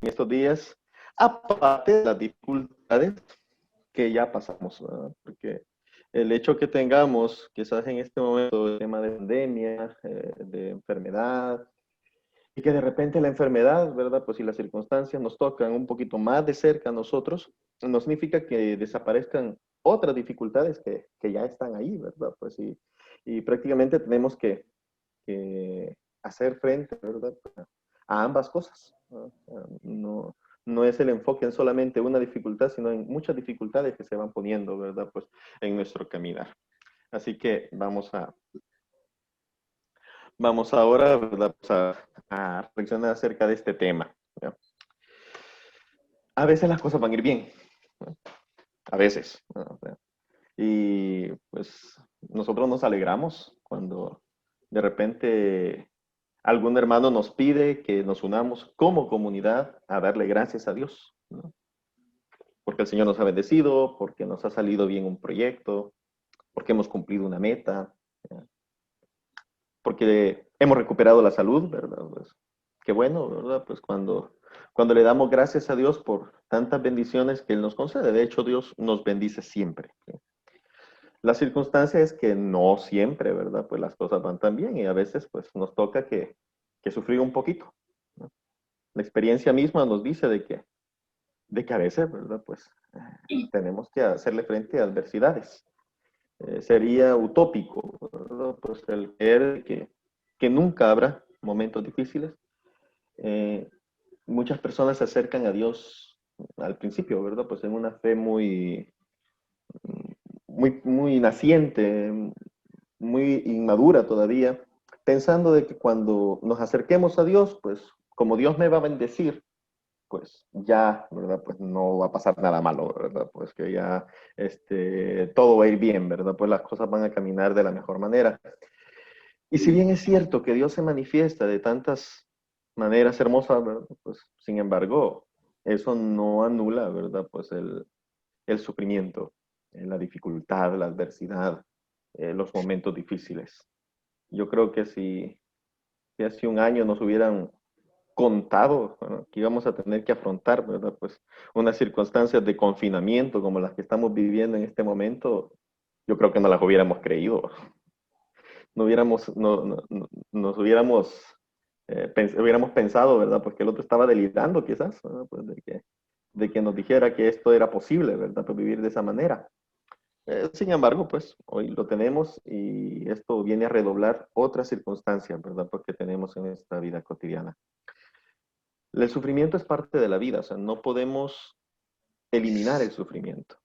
en estos días, aparte de las dificultades que ya pasamos, ¿verdad? Porque el hecho que tengamos, quizás en este momento, el tema de pandemia, de enfermedad, y que de repente la enfermedad, ¿verdad? Pues si las circunstancias nos tocan un poquito más de cerca a nosotros, no significa que desaparezcan otras dificultades que ya están ahí, ¿verdad? Pues y prácticamente tenemos que hacer frente, ¿verdad? A ambas cosas, ¿no? No, no es el enfoque en solamente una dificultad, sino en muchas dificultades que se van poniendo, ¿verdad? Pues en nuestro caminar. Así que vamos ahora, ¿verdad? Pues a reflexionar acerca de este tema, ¿ya? A veces las cosas van a ir bien, ¿no? A veces, ¿no? O sea, y pues nosotros nos alegramos cuando de repente algún hermano nos pide que nos unamos como comunidad a darle gracias a Dios, ¿no? Porque el Señor nos ha bendecido, porque nos ha salido bien un proyecto, porque hemos cumplido una meta, ¿ya? Porque hemos recuperado la salud, ¿verdad? Pues, qué bueno, ¿verdad? Pues cuando le damos gracias a Dios por tantas bendiciones que Él nos concede. De hecho, Dios nos bendice siempre, ¿sí? La circunstancia es que no siempre, ¿verdad? Pues las cosas van tan bien y a veces pues nos toca que sufrir un poquito, ¿no? La experiencia misma nos dice de que a veces, ¿verdad? Pues tenemos que hacerle frente a adversidades. Sería utópico, ¿verdad? Pues el creer que nunca habrá momentos difíciles. Eh, Muchas personas se acercan a Dios al principio, ¿verdad? Pues en una fe muy naciente, muy inmadura todavía, pensando de que cuando nos acerquemos a Dios, pues como Dios me va a bendecir, pues ya, ¿verdad? Pues no va a pasar nada malo, ¿verdad? Pues que ya todo va a ir bien, ¿verdad? Pues las cosas van a caminar de la mejor manera. Y si bien es cierto que Dios se manifiesta de tantas maneras hermosas, ¿verdad? Pues sin embargo, eso no anula, ¿verdad? Pues el sufrimiento, la dificultad, la adversidad, los momentos difíciles. Yo creo que si hace un año nos hubieran contado, ¿no?, que íbamos a tener que afrontar, ¿verdad? Pues unas circunstancias de confinamiento como las que estamos viviendo en este momento, yo creo que no las hubiéramos creído. No hubiéramos, nos hubiéramos pensado, ¿verdad? Pues que el otro estaba delirando quizás, ¿verdad? Pues de que nos dijera que esto era posible, ¿verdad? Pues vivir de esa manera. Sin embargo, pues hoy lo tenemos y esto viene a redoblar otras circunstancias, ¿verdad? Porque tenemos en esta vida cotidiana. El sufrimiento es parte de la vida, o sea, no podemos eliminar el sufrimiento.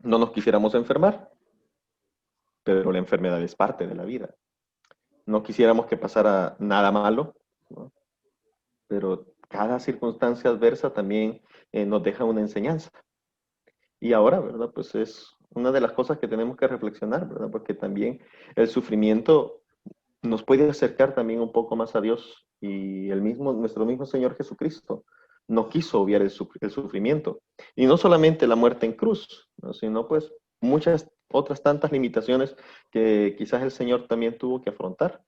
No nos quisiéramos enfermar, pero la enfermedad es parte de la vida. No quisiéramos que pasara nada malo, ¿no? Pero cada circunstancia adversa también nos deja una enseñanza. Y ahora, ¿verdad? Pues es una de las cosas que tenemos que reflexionar, ¿verdad? Porque también el sufrimiento nos puede acercar también un poco más a Dios. Y nuestro mismo Señor Jesucristo no quiso obviar el sufrimiento. Y no solamente la muerte en cruz, ¿no?, sino pues muchas otras tantas limitaciones que quizás el Señor también tuvo que afrontar.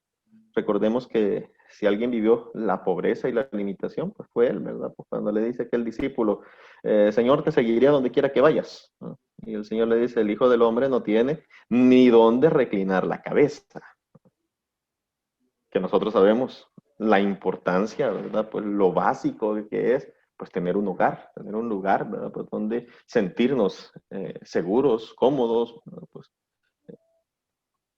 Recordemos que si alguien vivió la pobreza y la limitación, pues fue él, ¿verdad? Pues cuando le dice aquel discípulo, Señor, te seguiré a donde quiera que vayas, ¿no? Y el Señor le dice, el Hijo del Hombre no tiene ni dónde reclinar la cabeza. Que nosotros sabemos la importancia, ¿verdad? Pues lo básico que es, pues tener un hogar, tener un lugar, ¿verdad? Pues donde sentirnos seguros, cómodos, ¿verdad? Pues,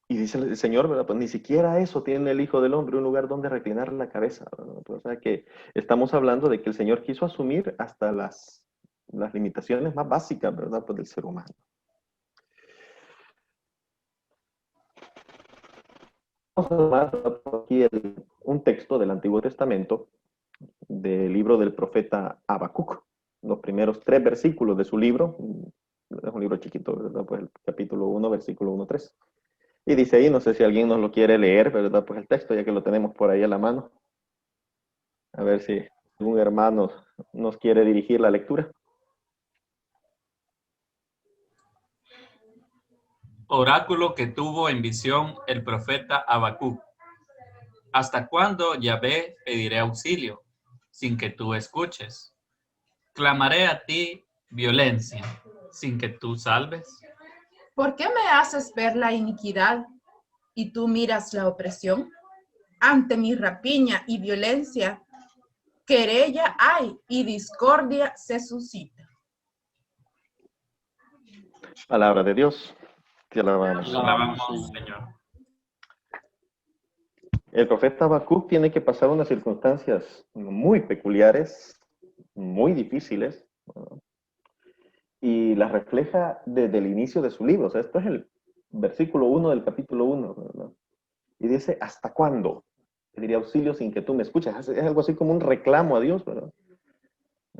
y dice el Señor, ¿verdad? Pues ni siquiera eso tiene el Hijo del Hombre, un lugar donde reclinar la cabeza, ¿verdad? Pues, o sea que estamos hablando de que el Señor quiso asumir hasta las limitaciones más básicas, ¿verdad? Pues del ser humano. Vamos a tomar aquí un texto del Antiguo Testamento, del libro del profeta Habacuc, los primeros 3 versículos de su libro. Es un libro chiquito, ¿verdad? Pues el capítulo 1, versículo 1, 3. Y dice ahí, no sé si alguien nos lo quiere leer, ¿verdad? Pues el texto, ya que lo tenemos por ahí a la mano. A ver si algún hermano nos quiere dirigir la lectura. Oráculo que tuvo en visión el profeta Habacuc. ¿Hasta cuándo, Yahvé, pediré auxilio? sin que tú escuches. Clamaré a ti violencia sin que tú salves. ¿Por qué me haces ver la iniquidad y tú miras la opresión? Ante mi rapiña y violencia, querella hay y discordia se suscita. Palabra de Dios. Te alabamos. Alabamos, Señor. El profeta Habacuc tiene que pasar unas circunstancias muy peculiares, muy difíciles, ¿no? Y las refleja desde el inicio de su libro. O sea, esto es el versículo 1 del capítulo 1, ¿verdad? Y dice, ¿hasta cuándo? Pediré auxilio sin que tú me escuches. Es algo así como un reclamo a Dios, ¿verdad?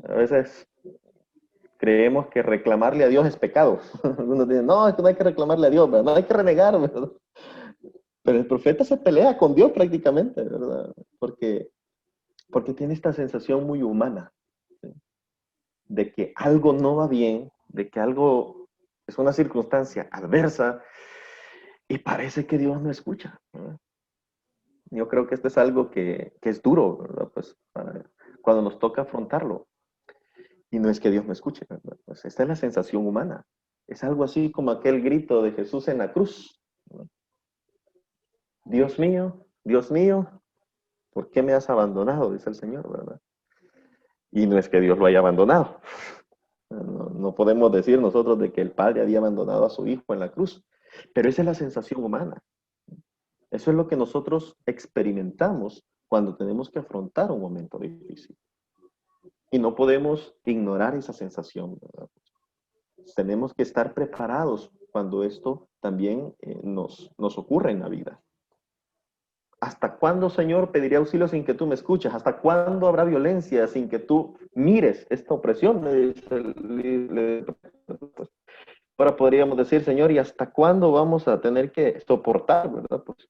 A veces creemos que reclamarle a Dios es pecado. Algunos dicen, no, es que no hay que reclamarle a Dios, ¿verdad? No hay que renegar, ¿verdad? Pero el profeta se pelea con Dios prácticamente, ¿verdad? Porque tiene esta sensación muy humana, ¿sí? De que algo no va bien, de que algo es una circunstancia adversa y parece que Dios no escucha, ¿verdad? Yo creo que esto es algo que es duro, ¿verdad? Pues cuando nos toca afrontarlo. Y no es que Dios no escuche, ¿verdad? Pues esta es la sensación humana. Es algo así como aquel grito de Jesús en la cruz, ¿verdad? Dios mío, ¿por qué me has abandonado? Dice el Señor, ¿verdad? Y no es que Dios lo haya abandonado. No podemos decir nosotros de que el Padre había abandonado a su Hijo en la cruz, pero esa es la sensación humana. Eso es lo que nosotros experimentamos cuando tenemos que afrontar un momento difícil. Y no podemos ignorar esa sensación, ¿verdad? Tenemos que estar preparados cuando esto también nos ocurre en la vida. ¿Hasta cuándo, Señor, pediré auxilio sin que tú me escuches? ¿Hasta cuándo habrá violencia sin que tú mires esta opresión? Ahora podríamos decir, Señor, ¿y hasta cuándo vamos a tener que soportar, verdad? Pues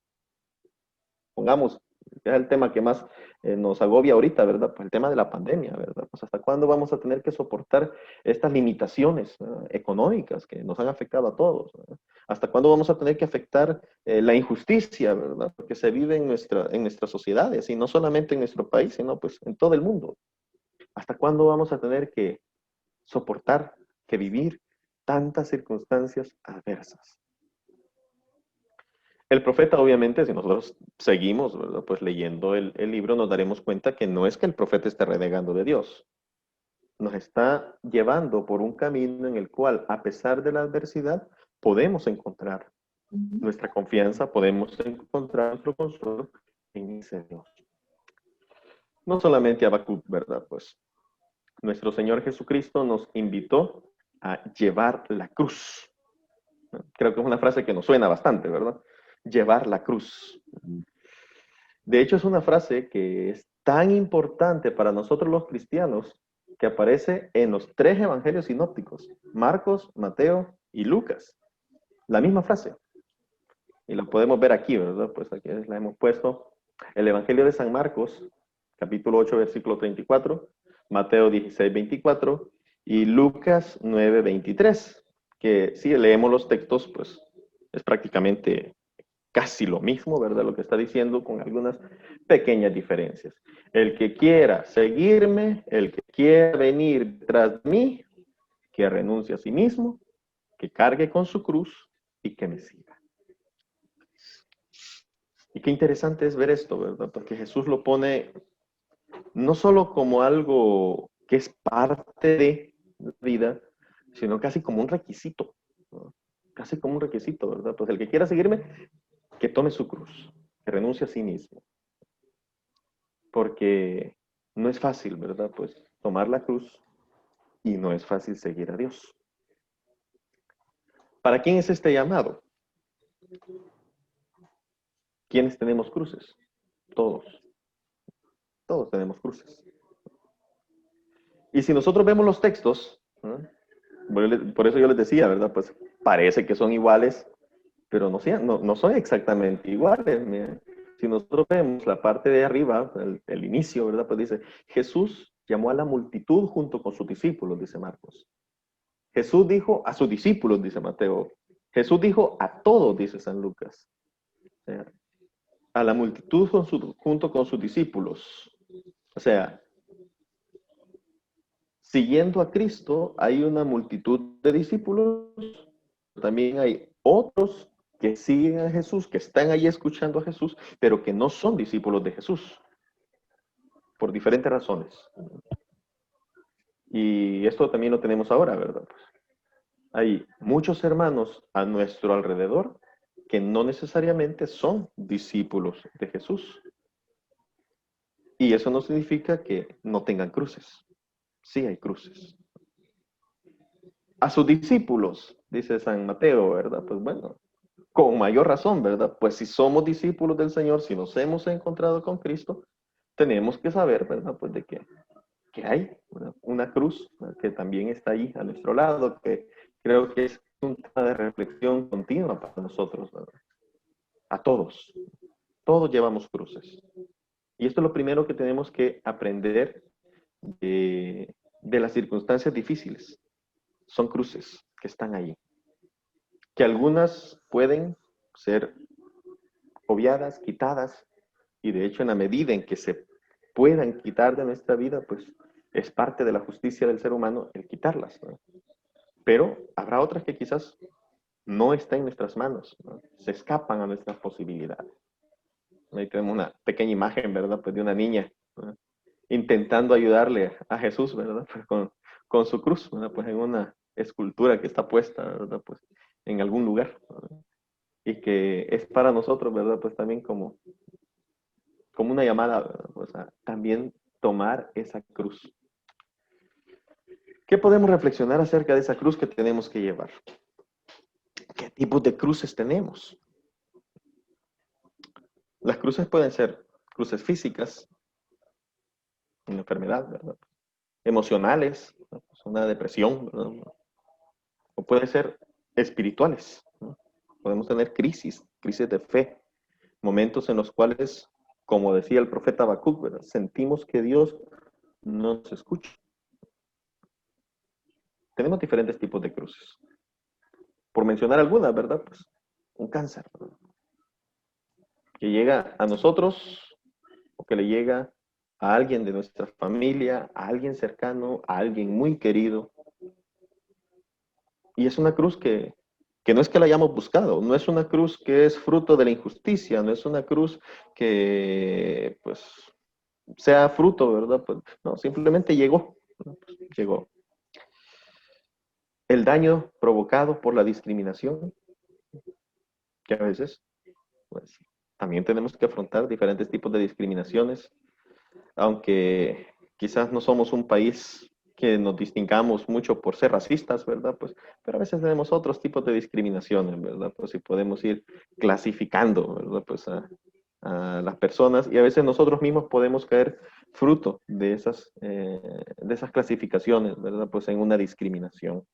pongamos, es el tema que más nos agobia ahorita, ¿verdad? Pues el tema de la pandemia, ¿verdad? Pues hasta cuándo vamos a tener que soportar estas limitaciones económicas que nos han afectado a todos, ¿verdad? ¿Hasta cuándo vamos a tener que afectar la injusticia, ¿verdad? Que se vive en nuestras sociedades, y no solamente en nuestro país, sino pues en todo el mundo. ¿Hasta cuándo vamos a tener que soportar, que vivir tantas circunstancias adversas? El profeta, obviamente, si nosotros seguimos, ¿verdad? Pues leyendo el libro, nos daremos cuenta que no es que el profeta esté renegando de Dios. Nos está llevando por un camino en el cual, a pesar de la adversidad, podemos encontrar nuestra confianza, podemos encontrar nuestro consuelo en ese Dios. No solamente Habacuc, ¿verdad? Pues nuestro Señor Jesucristo nos invitó a llevar la cruz. Creo que es una frase que nos suena bastante, ¿verdad? Llevar la cruz. De hecho, es una frase que es tan importante para nosotros los cristianos que aparece en los 3 evangelios sinópticos, Marcos, Mateo y Lucas. La misma frase. Y la podemos ver aquí, ¿verdad? Pues aquí la hemos puesto. El Evangelio de San Marcos, capítulo 8, versículo 34, Mateo 16, 24 y Lucas 9, 23. Que si leemos los textos, pues es prácticamente casi lo mismo, ¿verdad? Lo que está diciendo con algunas pequeñas diferencias. El que quiera seguirme, el que quiera venir tras mí, que renuncie a sí mismo, que cargue con su cruz y que me siga. Y qué interesante es ver esto, ¿verdad? Porque Jesús lo pone no solo como algo que es parte de la vida, sino casi como un requisito, ¿no? Casi como un requisito, ¿verdad? Pues el que quiera seguirme, que tome su cruz, que renuncie a sí mismo. Porque no es fácil, ¿verdad? Pues tomar la cruz y no es fácil seguir a Dios. ¿Para quién es este llamado? ¿Quiénes tenemos cruces? Todos. Todos tenemos cruces. Y si nosotros vemos los textos, ¿no? Por eso yo les decía, ¿verdad? Pues parece que son iguales, pero no son exactamente iguales. Miren. Si nosotros vemos la parte de arriba, el inicio, ¿verdad? Pues dice, Jesús llamó a la multitud junto con sus discípulos, dice Marcos. Jesús dijo a sus discípulos, dice Mateo. Jesús dijo a todos, dice San Lucas. O sea, a la multitud junto con sus discípulos. O sea, siguiendo a Cristo hay una multitud de discípulos, también hay otros que siguen a Jesús, que están ahí escuchando a Jesús, pero que no son discípulos de Jesús, por diferentes razones. Y esto también lo tenemos ahora, ¿verdad? Pues hay muchos hermanos a nuestro alrededor que no necesariamente son discípulos de Jesús. Y eso no significa que no tengan cruces. Sí hay cruces. A sus discípulos, dice San Mateo, ¿verdad? Pues bueno, con mayor razón, ¿verdad? Pues si somos discípulos del Señor, si nos hemos encontrado con Cristo, tenemos que saber, ¿verdad? Pues de que hay una cruz, ¿verdad? Que también está ahí a nuestro lado, que creo que es un tema de reflexión continua para nosotros, ¿verdad? A todos. Todos llevamos cruces. Y esto es lo primero que tenemos que aprender de las circunstancias difíciles. Son cruces que están ahí. Que algunas pueden ser obviadas, quitadas, y de hecho en la medida en que se puedan quitar de nuestra vida, pues es parte de la justicia del ser humano el quitarlas, ¿no? Pero habrá otras que quizás no están en nuestras manos, ¿no? Se escapan a nuestras posibilidades. Ahí tenemos una pequeña imagen, ¿verdad? Pues de una niña, ¿no? Intentando ayudarle a Jesús, ¿verdad? Pues con su cruz, ¿verdad? Pues en una escultura que está puesta, ¿verdad? Pues en algún lugar, ¿verdad? Y que es para nosotros, ¿verdad? Pues también como una llamada, ¿verdad? Pues a también tomar esa cruz. ¿Qué podemos reflexionar acerca de esa cruz que tenemos que llevar? ¿Qué tipos de cruces tenemos? Las cruces pueden ser cruces físicas, una enfermedad, ¿verdad? Emocionales, ¿verdad? Pues una depresión, ¿verdad? O pueden ser espirituales, ¿no? Podemos tener crisis de fe, momentos en los cuales, como decía el profeta Habacuc, ¿verdad? Sentimos que Dios no nos escucha. Tenemos diferentes tipos de cruces. Por mencionar algunas, ¿verdad? Pues un cáncer, ¿verdad? Que llega a nosotros o que le llega a alguien de nuestra familia, a alguien cercano, a alguien muy querido. Y es una cruz que no es que la hayamos buscado, no es una cruz que es fruto de la injusticia, no es una cruz que pues sea fruto, ¿verdad? Pues no, simplemente llegó, ¿no? Pues, llegó. El daño provocado por la discriminación, que a veces pues también tenemos que afrontar diferentes tipos de discriminaciones, aunque quizás no somos un país que nos distingamos mucho por ser racistas, ¿verdad? Pues, pero a veces tenemos otros tipos de discriminaciones, ¿verdad? Pues si podemos ir clasificando, ¿verdad? Pues a las personas y a veces nosotros mismos podemos caer fruto de esas clasificaciones, ¿verdad? Pues en una discriminación.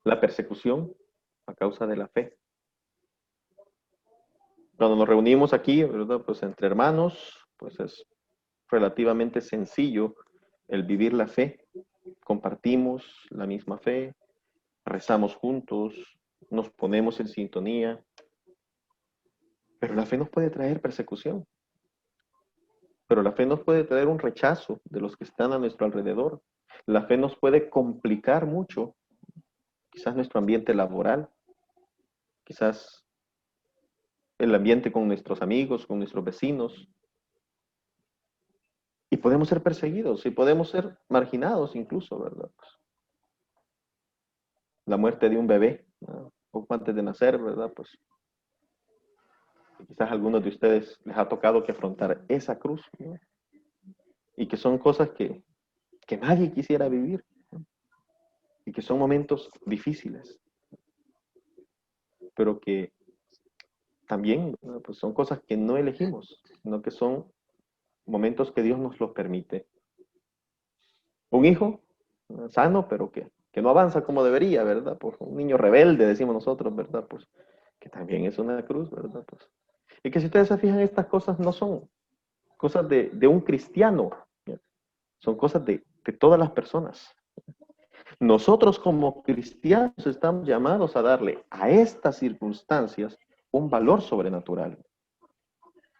La persecución a causa de la fe. Cuando nos reunimos aquí, ¿verdad? Pues entre hermanos, pues es relativamente sencillo el vivir la fe. Compartimos la misma fe, rezamos juntos, nos ponemos en sintonía. Pero la fe nos puede traer persecución. Pero la fe nos puede traer un rechazo de los que están a nuestro alrededor. La fe nos puede complicar mucho, quizás nuestro ambiente laboral, quizás el ambiente con nuestros amigos, con nuestros vecinos. Y podemos ser perseguidos y podemos ser marginados incluso, ¿verdad? La muerte de un bebé, ¿no? Poco antes de nacer, ¿verdad? Pues quizás a algunos de ustedes les ha tocado que afrontar esa cruz, ¿no? Y que son cosas que nadie quisiera vivir, ¿no? Y que son momentos difíciles, pero que también, ¿no? Pues son cosas que no elegimos, sino que son momentos que Dios nos los permite. Un hijo, ¿no? Sano, pero que no avanza como debería, ¿verdad? Pues un niño rebelde, decimos nosotros, ¿verdad? Pues que también es una cruz, ¿verdad? Pues, y que si ustedes se fijan, estas cosas no son cosas de un cristiano, ¿ya? Son cosas de todas las personas. Nosotros como cristianos estamos llamados a darle a estas circunstancias un valor sobrenatural.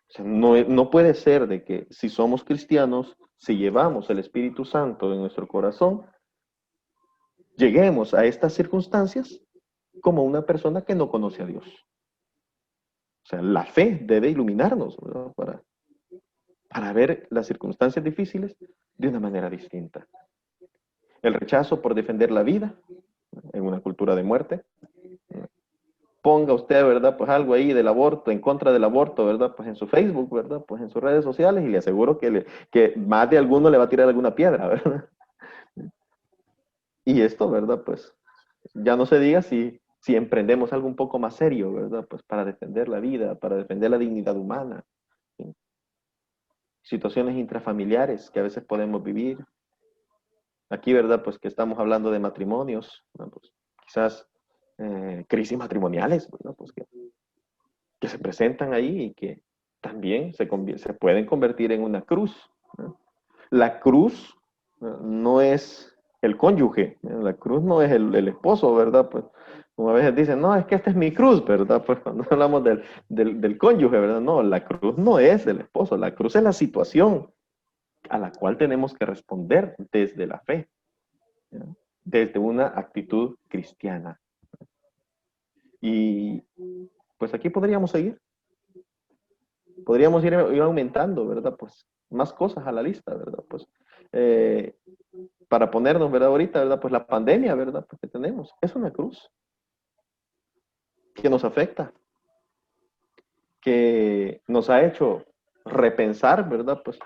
O sea, no puede ser de que si somos cristianos si llevamos el Espíritu Santo en nuestro corazón, lleguemos a estas circunstancias como una persona que no conoce a Dios. O sea, la fe debe iluminarnos, ¿verdad? Para ver las circunstancias difíciles de una manera distinta. El rechazo por defender la vida en una cultura de muerte. Ponga usted, ¿verdad? Pues algo ahí del aborto, en contra del aborto, ¿verdad? Pues en su Facebook, ¿verdad? Pues en sus redes sociales y le aseguro que más de alguno le va a tirar alguna piedra, ¿verdad? Y esto, ¿verdad? Pues ya no se diga si emprendemos algo un poco más serio, ¿verdad? Pues para defender la vida, para defender la dignidad humana. ¿Sí? Situaciones intrafamiliares que a veces podemos vivir. Aquí, ¿verdad? Pues que estamos hablando de matrimonios, ¿no? Pues quizás crisis matrimoniales, ¿verdad? Pues que se presentan ahí y que también se pueden convertir en una cruz, ¿no? La cruz no es el cónyuge, ¿no? La cruz no es el esposo, ¿verdad? Pues como a veces dicen, no, es que esta es mi cruz, ¿verdad? Pues cuando hablamos del cónyuge, ¿verdad? No, la cruz no es el esposo, la cruz es la situación a la cual tenemos que responder desde la fe, ¿no? Desde una actitud cristiana. Y pues aquí podríamos seguir. Podríamos ir aumentando, ¿verdad? Pues más cosas a la lista, ¿verdad? Pues para ponernos, ¿verdad? Ahorita, ¿verdad? Pues la pandemia, ¿verdad? Pues que tenemos, es una cruz que nos afecta, que nos ha hecho repensar, ¿verdad? Pues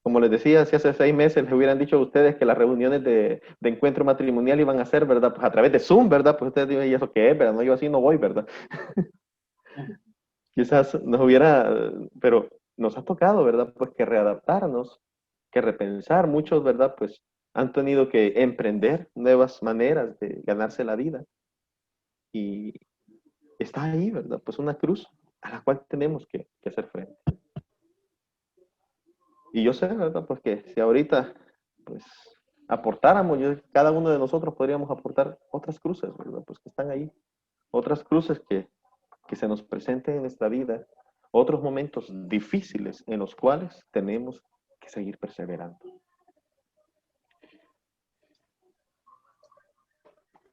como les decía, si hace 6 meses les hubieran dicho a ustedes que las reuniones de encuentro matrimonial iban a ser, ¿verdad? Pues a través de Zoom, ¿verdad? Pues ustedes digan, ¿y eso qué es, verdad? No, yo así no voy, ¿verdad? Quizás nos hubiera, pero nos ha tocado, ¿verdad? Pues que readaptarnos, que repensar. Muchos, ¿verdad? Pues han tenido que emprender nuevas maneras de ganarse la vida. Y está ahí, ¿verdad? Pues una cruz a la cual tenemos que hacer frente. Y yo sé, ¿verdad? Pues que si ahorita, pues, aportáramos, cada uno de nosotros podríamos aportar otras cruces, ¿verdad? Pues que están ahí. Otras cruces que se nos presenten en nuestra vida. Otros momentos difíciles en los cuales tenemos que seguir perseverando.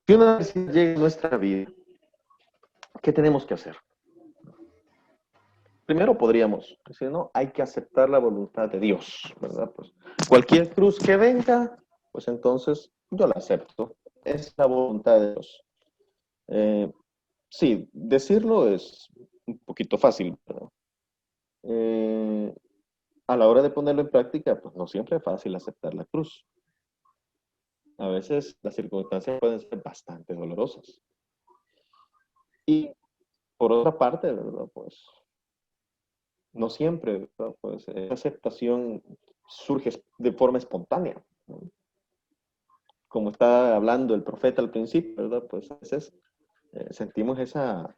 Si una vez llega a nuestra vida, ¿qué tenemos que hacer? Primero podríamos decir, no, hay que aceptar la voluntad de Dios, ¿verdad? Pues cualquier cruz que venga, pues entonces yo la acepto. Es la voluntad de Dios. Sí, decirlo es un poquito fácil, ¿verdad? A la hora de ponerlo en práctica, pues no siempre es fácil aceptar la cruz. A veces las circunstancias pueden ser bastante dolorosas. Y por otra parte, ¿verdad? Pues no siempre, ¿verdad? Pues esa aceptación surge de forma espontánea, ¿no? Como está hablando el profeta al principio, ¿verdad? Pues a veces sentimos esa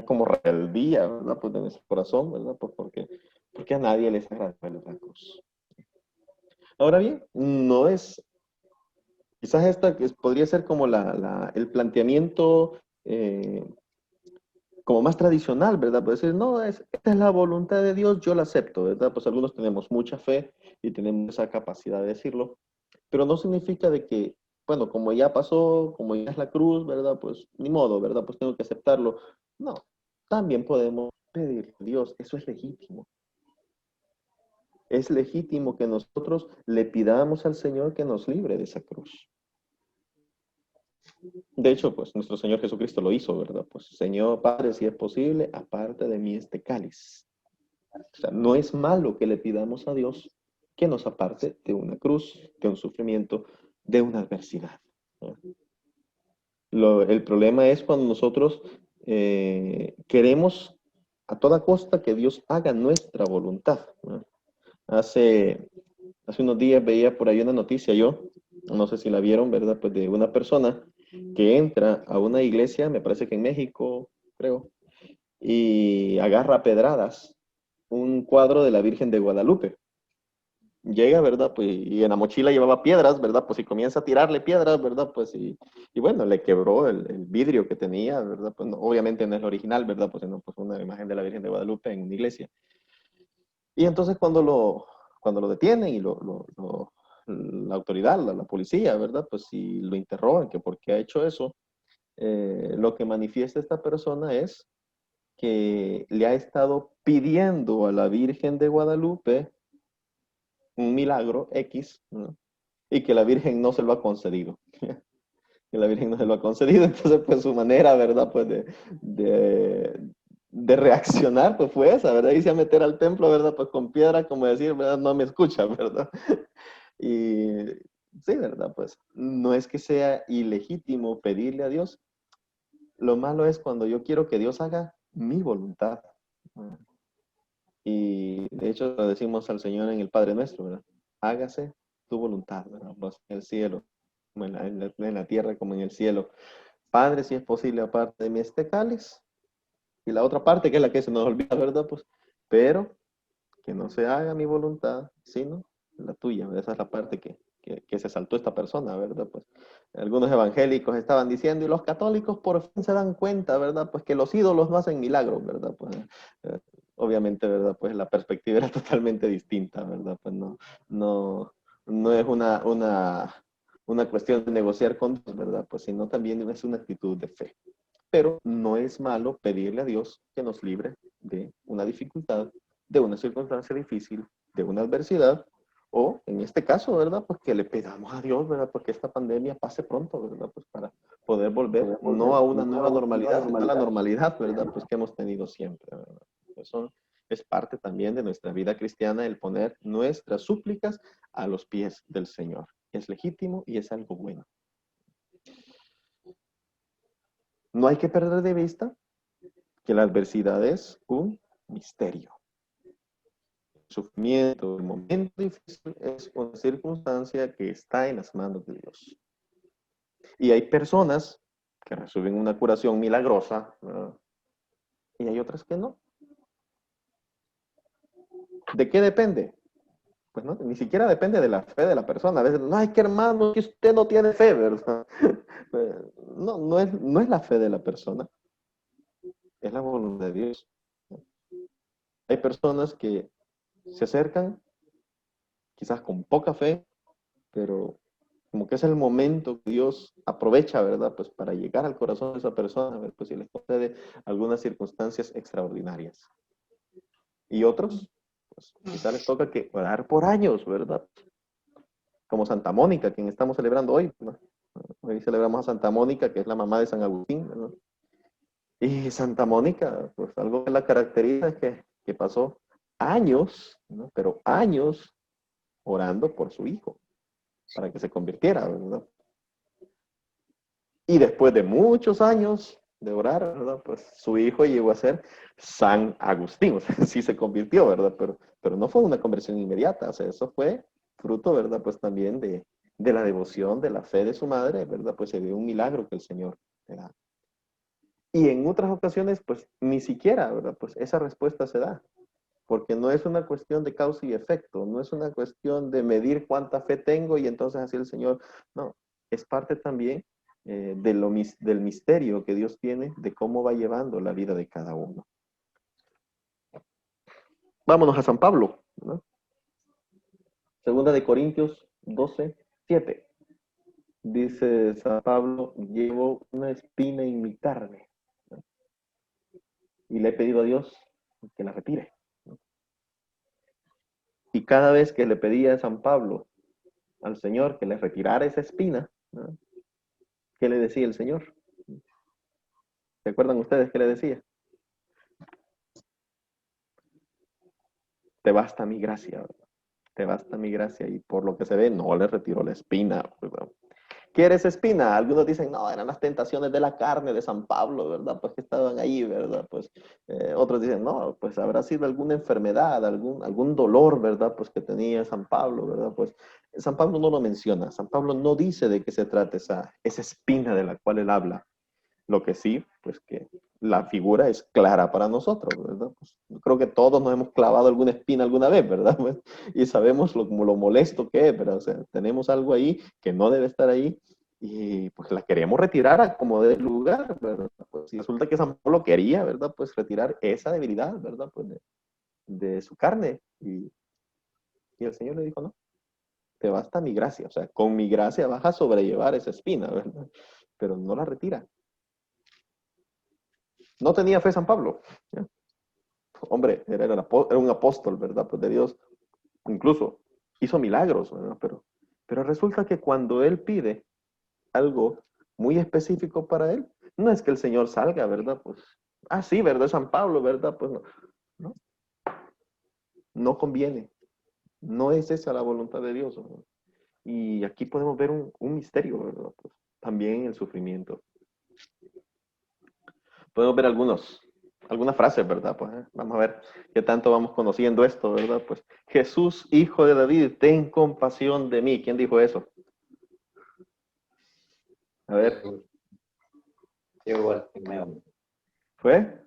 como rebeldía, ¿verdad? Pues de nuestro corazón, ¿verdad? Pues porque a nadie les agrada la cruz. Ahora bien, no es, quizás esta podría ser como el planteamiento como más tradicional, ¿verdad? Pues decir, no, esta es la voluntad de Dios, yo la acepto, ¿verdad? Pues algunos tenemos mucha fe y tenemos esa capacidad de decirlo, pero no significa de que, bueno, como ya pasó, como ya es la cruz, ¿verdad? Pues ni modo, ¿verdad? Pues tengo que aceptarlo. No, también podemos pedir a Dios, eso es legítimo. Es legítimo que nosotros le pidamos al Señor que nos libre de esa cruz. De hecho, pues nuestro Señor Jesucristo lo hizo, ¿verdad? Pues Señor Padre, si es posible, aparte de mí este cáliz. O sea, no es malo que le pidamos a Dios que nos aparte de una cruz, de un sufrimiento, de una adversidad, ¿no? El problema es cuando nosotros queremos a toda costa que Dios haga nuestra voluntad, ¿no? Hace unos días veía por ahí una noticia yo, no sé si la vieron, ¿verdad? Pues de una persona que entra a una iglesia, me parece que en México, creo, y agarra a pedradas un cuadro de la Virgen de Guadalupe. Llega, ¿verdad? Pues, y en la mochila llevaba piedras, ¿verdad? Pues y comienza a tirarle piedras, ¿verdad? Pues y bueno, le quebró el vidrio que tenía, ¿verdad? Pues no, obviamente no es el original, ¿verdad? Pues no, pues una imagen de la Virgen de Guadalupe en una iglesia. Y entonces cuando cuando lo detienen y la autoridad, la policía, ¿verdad? Pues si lo interrogan, que por qué ha hecho eso, lo que manifiesta esta persona es que le ha estado pidiendo a la Virgen de Guadalupe un milagro X, ¿no? Y que la Virgen no se lo ha concedido. Que la Virgen no se lo ha concedido, entonces pues su manera, ¿verdad? Pues de reaccionar, pues fue esa, ¿verdad? Irse a meter al templo, ¿verdad? Pues con piedra, como decir, ¿verdad? No me escucha, ¿verdad? Y sí, ¿verdad? Pues no es que sea ilegítimo pedirle a Dios, lo malo es cuando yo quiero que Dios haga mi voluntad. Y de hecho lo decimos al Señor en el Padre Nuestro, ¿verdad? Hágase tu voluntad, ¿verdad? Pues en el cielo, como en la tierra como en el cielo. Padre, si es posible, aparte de mí este cáliz. Y la otra parte, que es la que se nos olvida, ¿verdad? Pues, pero que no se haga mi voluntad, sino la tuya. Esa es la parte que se saltó esta persona, ¿verdad? Pues algunos evangélicos estaban diciendo, y los católicos por fin se dan cuenta, ¿verdad? Pues que los ídolos no hacen milagros, ¿verdad? Pues obviamente, ¿verdad? Pues la perspectiva era totalmente distinta, ¿verdad? Pues no es una cuestión de negociar con Dios, ¿verdad? Pues sino también es una actitud de fe. Pero no es malo pedirle a Dios que nos libre de una dificultad, de una circunstancia difícil, de una adversidad, o en este caso, ¿verdad? Pues que le pedamos a Dios, ¿verdad? Porque esta pandemia pase pronto, ¿verdad? Pues para poder volver no a una nueva normalidad, sino a la normalidad, ¿verdad? Pues que hemos tenido siempre, ¿verdad? Eso es parte también de nuestra vida cristiana, el poner nuestras súplicas a los pies del Señor. Es legítimo y es algo bueno. No hay que perder de vista que la adversidad es un misterio. El sufrimiento, el momento difícil es una circunstancia que está en las manos de Dios. Y hay personas que reciben una curación milagrosa, ¿verdad? Y hay otras que no. ¿De qué depende? Pues no, ni siquiera depende de la fe de la persona. A veces, no, ay, que hermano, que usted no tiene fe, ¿verdad? No es la fe de la persona, es la voluntad de Dios. Hay personas que se acercan quizás con poca fe, pero como que es el momento que Dios aprovecha, ¿verdad? Pues para llegar al corazón de esa persona, ¿verdad? Pues si les concede algunas circunstancias extraordinarias. Y otros, pues quizás les toca que orar por años, ¿verdad? Como Santa Mónica, quien estamos celebrando hoy, ¿no? Hoy celebramos a Santa Mónica, que es la mamá de San Agustín, ¿verdad? Y Santa Mónica, pues algo que la caracteriza es que pasó años, ¿no? Pero años orando por su hijo, para que se convirtiera, ¿verdad? Y después de muchos años de orar, ¿verdad? Pues su hijo llegó a ser San Agustín, o sea, sí se convirtió, ¿verdad? Pero no fue una conversión inmediata, o sea, eso fue fruto, ¿verdad? Pues también de la devoción, de la fe de su madre, ¿verdad? Pues se dio un milagro que el Señor le da. Y en otras ocasiones, pues ni siquiera, ¿verdad? Pues esa respuesta se da, porque no es una cuestión de causa y efecto, no es una cuestión de medir cuánta fe tengo y entonces así el Señor, no, es parte también del misterio que Dios tiene de cómo va llevando la vida de cada uno. Vámonos a San Pablo, ¿no? Segunda de Corintios 12:7. Dice San Pablo, llevo una espina en mi carne, ¿no? Y le he pedido a Dios que la retire, ¿no? Y cada vez que le pedía a San Pablo al Señor que le retirara esa espina, ¿no? ¿Qué le decía el Señor? ¿Se acuerdan ustedes qué le decía? Te basta mi gracia, ¿verdad? Te basta mi gracia. Y por lo que se ve, no le retiró la espina, ¿verdad? ¿Qué era esa espina? Algunos dicen, no, eran las tentaciones de la carne de San Pablo, ¿verdad? Pues que estaban ahí, ¿verdad? Pues otros dicen, no, pues habrá sido alguna enfermedad, algún dolor, ¿verdad? Pues que tenía San Pablo, ¿verdad? Pues San Pablo no lo menciona. San Pablo no dice de qué se trata esa espina de la cual él habla. Lo que sí, pues que la figura es clara para nosotros, ¿verdad? Pues, creo que todos nos hemos clavado alguna espina alguna vez, ¿verdad? Pues, y sabemos lo molesto que es, ¿verdad? O sea, tenemos algo ahí que no debe estar ahí y pues la queremos retirar a como de lugar, ¿verdad? Pues y resulta que San Pablo quería, ¿verdad? Pues retirar esa debilidad, ¿verdad? Pues de su carne. Y Y el Señor le dijo, no, te basta mi gracia. O sea, con mi gracia vas a sobrellevar esa espina, ¿verdad? Pero no la retira. No tenía fe San Pablo. ¿Ya? Hombre, era un apóstol, ¿verdad? Pues de Dios. Incluso hizo milagros, ¿verdad? Pero resulta que cuando él pide algo muy específico para él, no es que el Señor salga, ¿verdad? Pues, sí, ¿verdad? San Pablo, ¿verdad? Pues no, no conviene. No es esa la voluntad de Dios, ¿verdad? Y aquí podemos ver un misterio, ¿verdad? Pues, también el sufrimiento. Podemos ver algunas frases, ¿verdad? Pues vamos a ver qué tanto vamos conociendo esto, ¿verdad? Pues Jesús, hijo de David, ten compasión de mí. ¿Quién dijo eso? A ver. ¿Fue?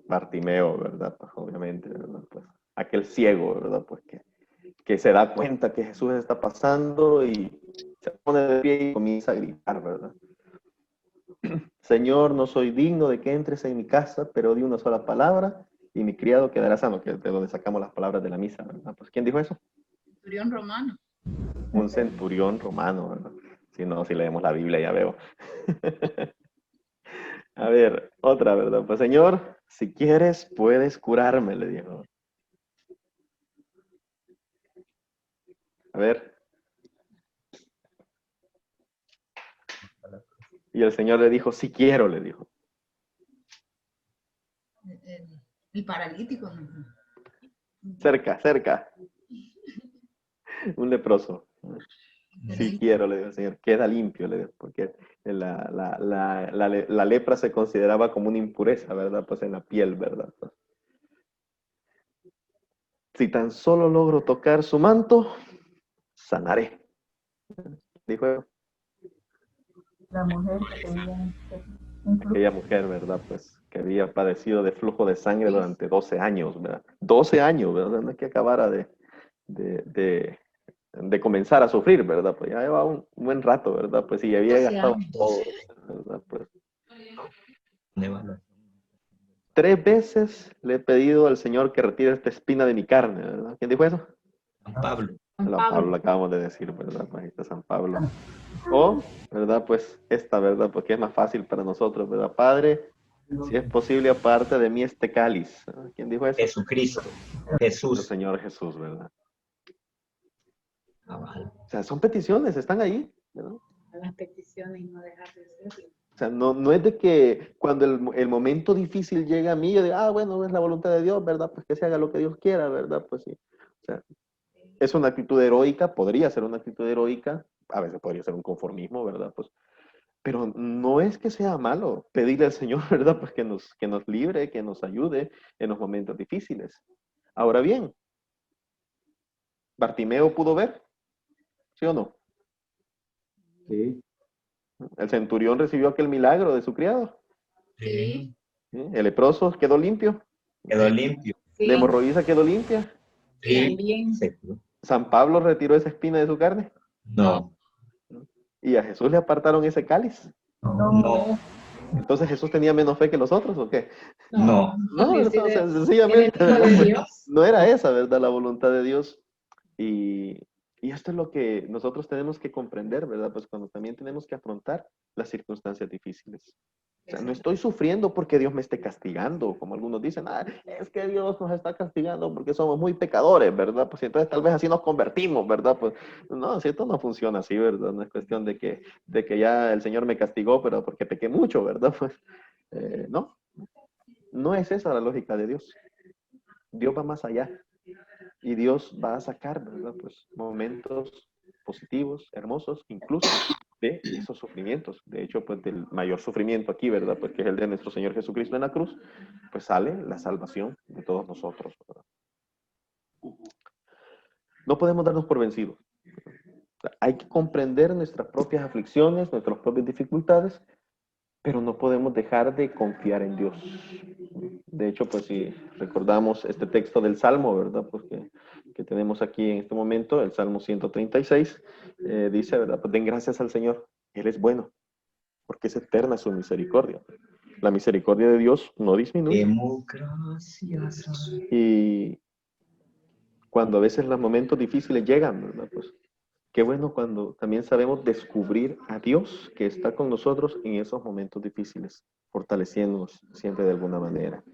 Bartimeo, ¿verdad? Pues obviamente, ¿verdad? Pues aquel ciego, ¿verdad? Pues que se da cuenta que Jesús está pasando y se pone de pie y comienza a gritar, ¿verdad? Señor, no soy digno de que entres en mi casa, pero di una sola palabra y mi criado quedará sano, que es de donde sacamos las palabras de la misa, ¿verdad? Pues ¿quién dijo eso? Centurión romano. Un centurión romano, ¿verdad? Si leemos la Biblia ya veo. A ver, otra, ¿verdad? Pues Señor, si quieres, puedes curarme, le dijo. A ver. Y el Señor le dijo, si quiero, le dijo. El paralítico. Cerca. Un leproso. Si quiero, le dijo el Señor, queda limpio, le dijo, porque la lepra se consideraba como una impureza, ¿verdad? Pues en la piel, ¿verdad? Pues, si tan solo logro tocar su manto, sanaré. Dijo La mujer que tenía aquella mujer, ¿verdad? Pues que había padecido de flujo de sangre durante 12 años, ¿verdad? 12 años, ¿verdad? No es que acabara de comenzar a sufrir, ¿verdad? Pues ya llevaba un buen rato, ¿verdad? Pues y había gastado todo, ¿verdad? Pues 3 veces le he pedido al Señor que retire esta espina de mi carne, ¿verdad? ¿Quién dijo eso? San Pablo. San Pablo, lo acabamos de decir, ¿verdad? Pues ahí está San Pablo. O, ¿verdad? Pues esta, ¿verdad? Porque es más fácil para nosotros, ¿verdad? Padre, si es posible, aparte de mí este cáliz. ¿Quién dijo eso? Jesucristo, El Jesús. Señor Jesús, ¿verdad? Vale. O sea, son peticiones, están ahí, ¿verdad? las peticiones y no dejar de hacerlo. O sea, no es de que cuando el momento difícil llega a mí, yo digo, bueno, es la voluntad de Dios, ¿verdad? Pues que se haga lo que Dios quiera, ¿verdad? Pues sí. O sea, es una actitud heroica, podría ser una actitud heroica, a veces podría ser un conformismo, ¿verdad? Pues, pero no es que sea malo pedirle al Señor, ¿verdad? Pues que nos libre, que nos ayude en los momentos difíciles. Ahora bien, ¿Bartimeo pudo ver? ¿Sí o no? Sí. El centurión recibió aquel milagro de su criado. Sí. ¿Sí? El leproso quedó limpio. Quedó limpio. Sí, La hemorroísa quedó limpia. Sí. también. Sí. San Pablo retiró esa espina de su carne. No. Y a Jesús le apartaron ese cáliz. No. Entonces Jesús tenía menos fe que los otros, ¿o qué? No. No, dice o sea, de- sencillamente era el Hijo de Dios. no era esa, ¿verdad? La voluntad de Dios. Y esto es lo que nosotros tenemos que comprender, ¿verdad? Pues cuando también tenemos que afrontar las circunstancias difíciles. O sea, no estoy sufriendo porque Dios me esté castigando, como algunos dicen, es que Dios nos está castigando porque somos muy pecadores, ¿verdad? Pues entonces tal vez así nos convertimos, ¿verdad? Pues no, si esto no funciona así, ¿verdad? No es cuestión de que ya el Señor me castigó, pero porque pequé mucho, ¿verdad? Pues no es esa la lógica de Dios. Dios va más allá. Y Dios va a sacar, ¿verdad? Pues momentos positivos, hermosos, incluso de esos sufrimientos. De hecho, pues del mayor sufrimiento aquí, ¿verdad? Pues que es el de nuestro Señor Jesucristo en la cruz, pues sale la salvación de todos nosotros, ¿verdad? No podemos darnos por vencidos. O sea, hay que comprender nuestras propias aflicciones, nuestras propias dificultades, pero no podemos dejar de confiar en Dios. De hecho, pues si recordamos este texto del Salmo, ¿verdad? Pues que tenemos aquí en este momento, el Salmo 136, dice, ¿verdad? Pues den gracias al Señor, Él es bueno, porque es eterna su misericordia. La misericordia de Dios no disminuye. Democracia. Y cuando a veces los momentos difíciles llegan, ¿verdad? Pues qué bueno cuando también sabemos descubrir a Dios que está con nosotros en esos momentos difíciles, fortaleciéndonos siempre de alguna manera.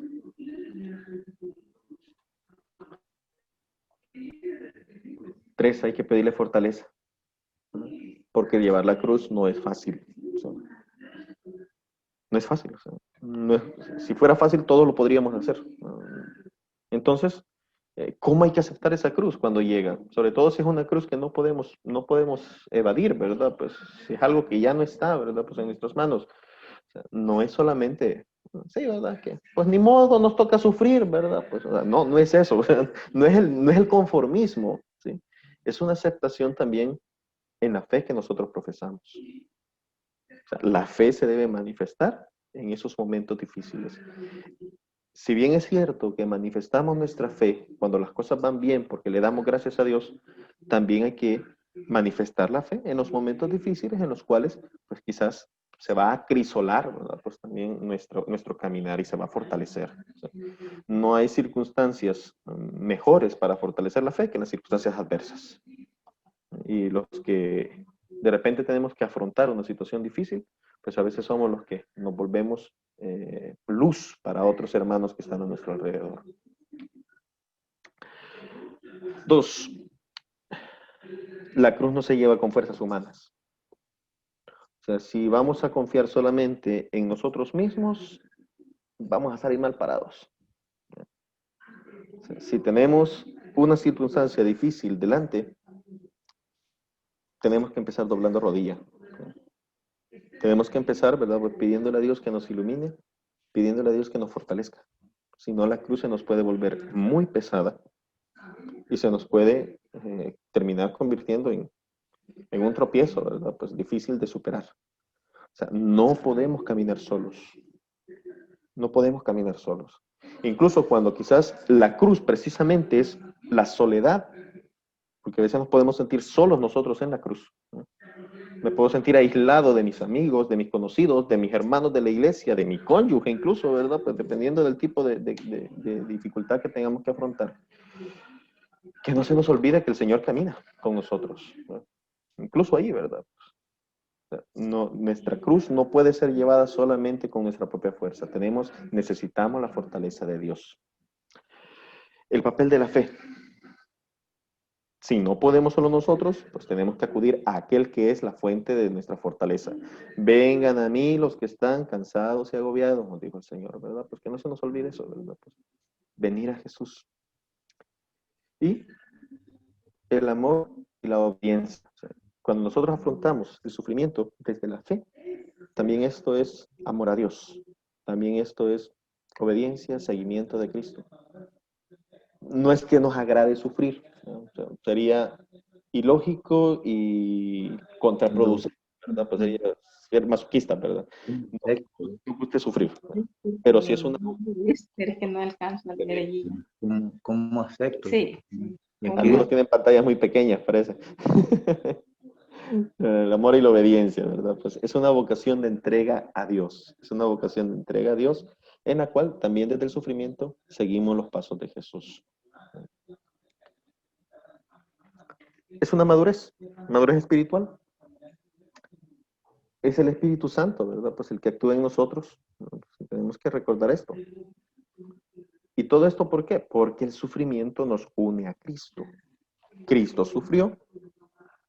Tres, hay que pedirle fortaleza, porque llevar la cruz no es fácil. O sea, no es fácil. O sea, si fuera fácil, todo lo podríamos hacer. Entonces, ¿cómo hay que aceptar esa cruz cuando llega? Sobre todo si es una cruz que no podemos evadir, ¿verdad? Pues si es algo que ya no está, ¿verdad? Pues en nuestras manos. O sea, no es solamente, sí, ¿verdad? Que, pues ni modo, nos toca sufrir, ¿verdad? Pues, o sea, no es eso, o sea, no es el conformismo, ¿sí? Es una aceptación también en la fe que nosotros profesamos. O sea, la fe se debe manifestar en esos momentos difíciles. Si bien es cierto que manifestamos nuestra fe cuando las cosas van bien porque le damos gracias a Dios, también hay que manifestar la fe en los momentos difíciles en los cuales pues quizás se va a acrisolar, ¿verdad? Pues también nuestro caminar y se va a fortalecer. O sea, no hay circunstancias mejores para fortalecer la fe que las circunstancias adversas. Y los que de repente tenemos que afrontar una situación difícil, pues a veces somos los que nos volvemos luz para otros hermanos que están a nuestro alrededor. 2. La cruz no se lleva con fuerzas humanas. O sea, si vamos a confiar solamente en nosotros mismos, vamos a salir mal parados. O sea, si tenemos una circunstancia difícil delante, tenemos que empezar doblando rodilla. Tenemos que empezar, ¿verdad? Pues pidiéndole a Dios que nos ilumine, pidiéndole a Dios que nos fortalezca. Si no, la cruz se nos puede volver muy pesada y se nos puede terminar convirtiendo en un tropiezo, ¿verdad? Pues difícil de superar. O sea, no podemos caminar solos. No podemos caminar solos. Incluso cuando quizás la cruz precisamente es la soledad, porque a veces nos podemos sentir solos nosotros en la cruz, ¿no? Me puedo sentir aislado de mis amigos, de mis conocidos, de mis hermanos de la iglesia, de mi cónyuge incluso, ¿verdad? Pues dependiendo del tipo de dificultad que tengamos que afrontar. Que no se nos olvide que el Señor camina con nosotros, ¿no? Incluso ahí, ¿verdad? No, nuestra cruz no puede ser llevada solamente con nuestra propia fuerza. Necesitamos la fortaleza de Dios. El papel de la fe. Si no podemos solo nosotros, pues tenemos que acudir a aquel que es la fuente de nuestra fortaleza. Vengan a mí los que están cansados y agobiados, nos dijo el Señor, ¿verdad? Pues que no se nos olvide eso, ¿verdad? Pues venir a Jesús. Y el amor y la obediencia. O sea, cuando nosotros afrontamos el sufrimiento desde la fe, también esto es amor a Dios. También esto es obediencia, seguimiento de Cristo. No es que nos agrade sufrir, ¿no? O sea, sería ilógico y contraproducente, ¿verdad? Pues sería ser masoquista, ¿verdad? No guste sufrir, ¿no? Pero si es una... Pero es que no alcanzo a leer allí. ¿Cómo acepto? Sí. Algunos tienen pantallas muy pequeñas, parece. El amor y la obediencia, ¿verdad? Pues es una vocación de entrega a Dios. Es una vocación de entrega a Dios en la cual también desde el sufrimiento seguimos los pasos de Jesús. Es una madurez espiritual. Es el Espíritu Santo, ¿verdad? Pues el que actúa en nosotros. Tenemos que recordar esto. ¿Y todo esto por qué? Porque el sufrimiento nos une a Cristo. Cristo sufrió,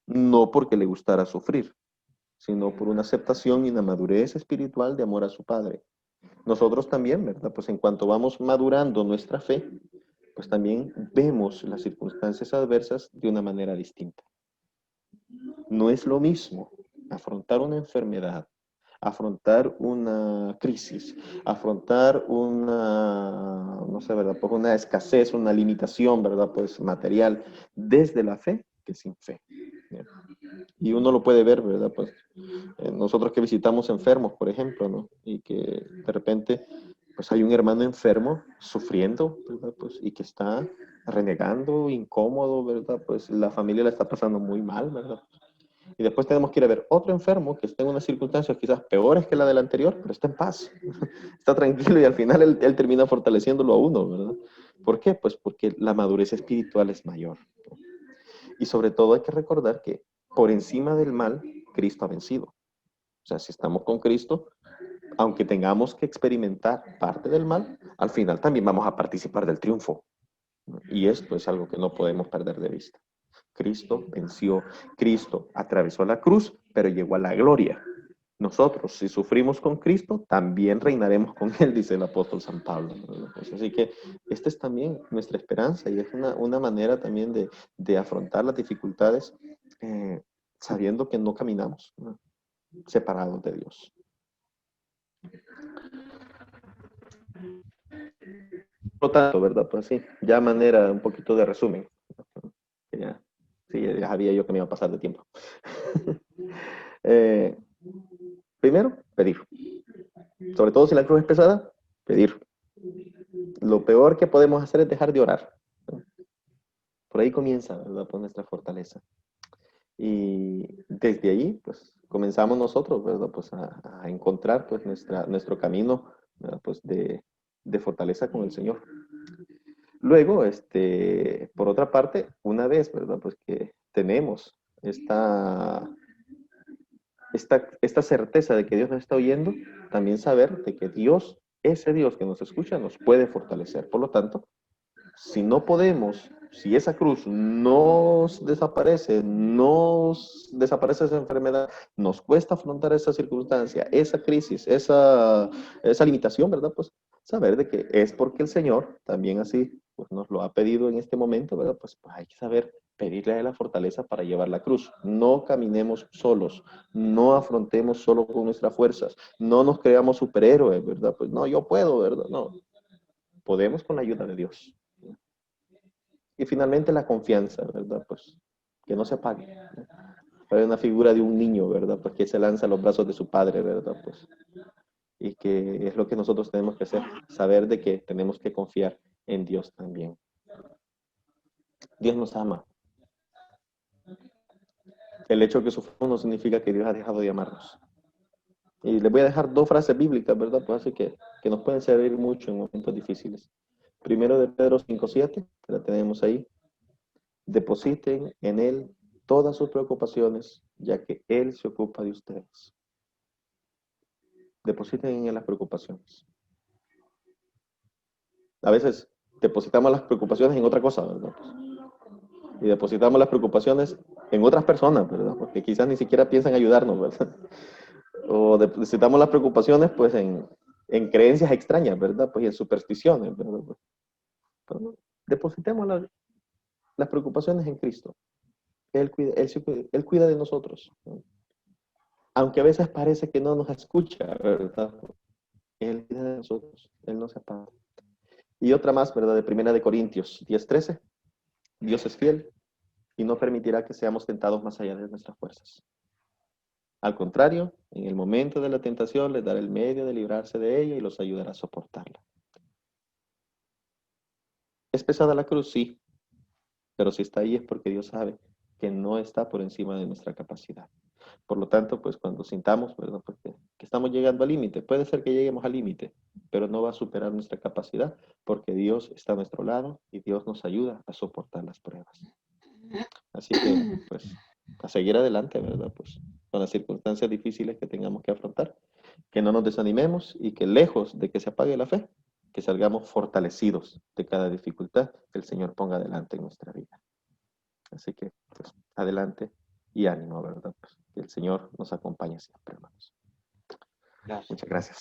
no porque le gustara sufrir, sino por una aceptación y una madurez espiritual de amor a su Padre. Nosotros también, ¿verdad? Pues en cuanto vamos madurando nuestra fe, pues también vemos las circunstancias adversas de una manera distinta. No es lo mismo afrontar una enfermedad, afrontar una crisis, afrontar una, no sé, ¿verdad? Pues una escasez, una limitación, ¿verdad? Pues material, desde la fe que sin fe. ¿Bien? Y uno lo puede ver, ¿verdad? Pues nosotros que visitamos enfermos, por ejemplo, ¿no? Y que de repente, pues hay un hermano enfermo sufriendo, ¿verdad? Pues, y que está renegando, incómodo, ¿verdad? Pues la familia la está pasando muy mal, ¿verdad? Y después tenemos que ir a ver otro enfermo que está en unas circunstancias quizás peores que la del anterior, pero está en paz, está tranquilo y al final él termina fortaleciéndolo a uno, ¿verdad? ¿Por qué? Pues porque la madurez espiritual es mayor, ¿no? Y sobre todo hay que recordar que por encima del mal, Cristo ha vencido. O sea, si estamos con Cristo, aunque tengamos que experimentar parte del mal, al final también vamos a participar del triunfo, ¿no? Y esto es algo que no podemos perder de vista. Cristo venció, Cristo atravesó la cruz, pero llegó a la gloria. Nosotros, si sufrimos con Cristo, también reinaremos con Él, dice el apóstol San Pablo, ¿no? Pues así que esta es también nuestra esperanza y es una manera también de afrontar las dificultades sabiendo que no caminamos, ¿no?, separados de Dios. Por lo tanto, ¿verdad? Pues sí, ya manera un poquito de resumen. Ya, sí, ya sabía yo que me iba a pasar de tiempo. Primero, pedir. Sobre todo si la cruz es pesada, pedir. Lo peor que podemos hacer es dejar de orar. Por ahí comienza, ¿verdad?, por nuestra fortaleza. Y desde ahí, pues, comenzamos nosotros, ¿verdad?, pues, a encontrar, pues, nuestro camino, ¿verdad?, pues, de fortaleza con el Señor. Luego, por otra parte, una vez, ¿verdad?, pues, que tenemos esta certeza de que Dios nos está oyendo, también saber de que Dios, ese Dios que nos escucha, nos puede fortalecer. Por lo tanto, si no podemos, si esa cruz nos desaparece esa enfermedad, nos cuesta afrontar esa circunstancia, esa crisis, esa limitación, ¿verdad? Pues saber de que es porque el Señor también así pues, nos lo ha pedido en este momento, ¿verdad? Pues hay que saber pedirle a Él la fortaleza para llevar la cruz. No caminemos solos, no afrontemos solo con nuestras fuerzas, no nos creamos superhéroes, ¿verdad? Pues no, yo puedo, ¿verdad? No, podemos con la ayuda de Dios. Y finalmente la confianza, ¿verdad? Pues que no se apague, ¿no? Hay una figura de un niño, ¿verdad? Pues que se lanza a los brazos de su padre, ¿verdad? Pues, y que es lo que nosotros tenemos que hacer, saber de que tenemos que confiar en Dios también. Dios nos ama. El hecho de que sufrimos no significa que Dios ha dejado de amarnos. Y les voy a dejar dos frases bíblicas, ¿verdad? Pues así que nos pueden servir mucho en momentos difíciles. Primero de Pedro 5:7, que la tenemos ahí. Depositen en Él todas sus preocupaciones, ya que Él se ocupa de ustedes. Depositen en Él las preocupaciones. A veces depositamos las preocupaciones en otra cosa, ¿verdad? Y depositamos las preocupaciones en otras personas, ¿verdad? Porque quizás ni siquiera piensan ayudarnos, ¿verdad? O depositamos las preocupaciones, pues, en creencias extrañas, ¿verdad? Pues, y en supersticiones, ¿verdad? Pero no, depositemos las preocupaciones en Cristo. Él cuida de nosotros, ¿no? Aunque a veces parece que no nos escucha, ¿verdad? Él cuida de nosotros, Él no se aparta. Y otra más, ¿verdad? De 1 Corintios 10:13. Dios es fiel y no permitirá que seamos tentados más allá de nuestras fuerzas. Al contrario, en el momento de la tentación les dará el medio de librarse de ella y los ayudará a soportarla. ¿Es pesada la cruz? Sí, pero si está ahí es porque Dios sabe que no está por encima de nuestra capacidad. Por lo tanto, pues cuando sintamos, ¿verdad?, pues que estamos llegando al límite, puede ser que lleguemos al límite, pero no va a superar nuestra capacidad porque Dios está a nuestro lado y Dios nos ayuda a soportar las pruebas. Así que, pues, a seguir adelante, ¿verdad? Pues, con las circunstancias difíciles que tengamos que afrontar, que no nos desanimemos y que lejos de que se apague la fe, que salgamos fortalecidos de cada dificultad que el Señor ponga adelante en nuestra vida. Así que, pues, adelante y ánimo, ¿verdad? Pues, que el Señor nos acompañe siempre, hermanos. Gracias. Muchas gracias.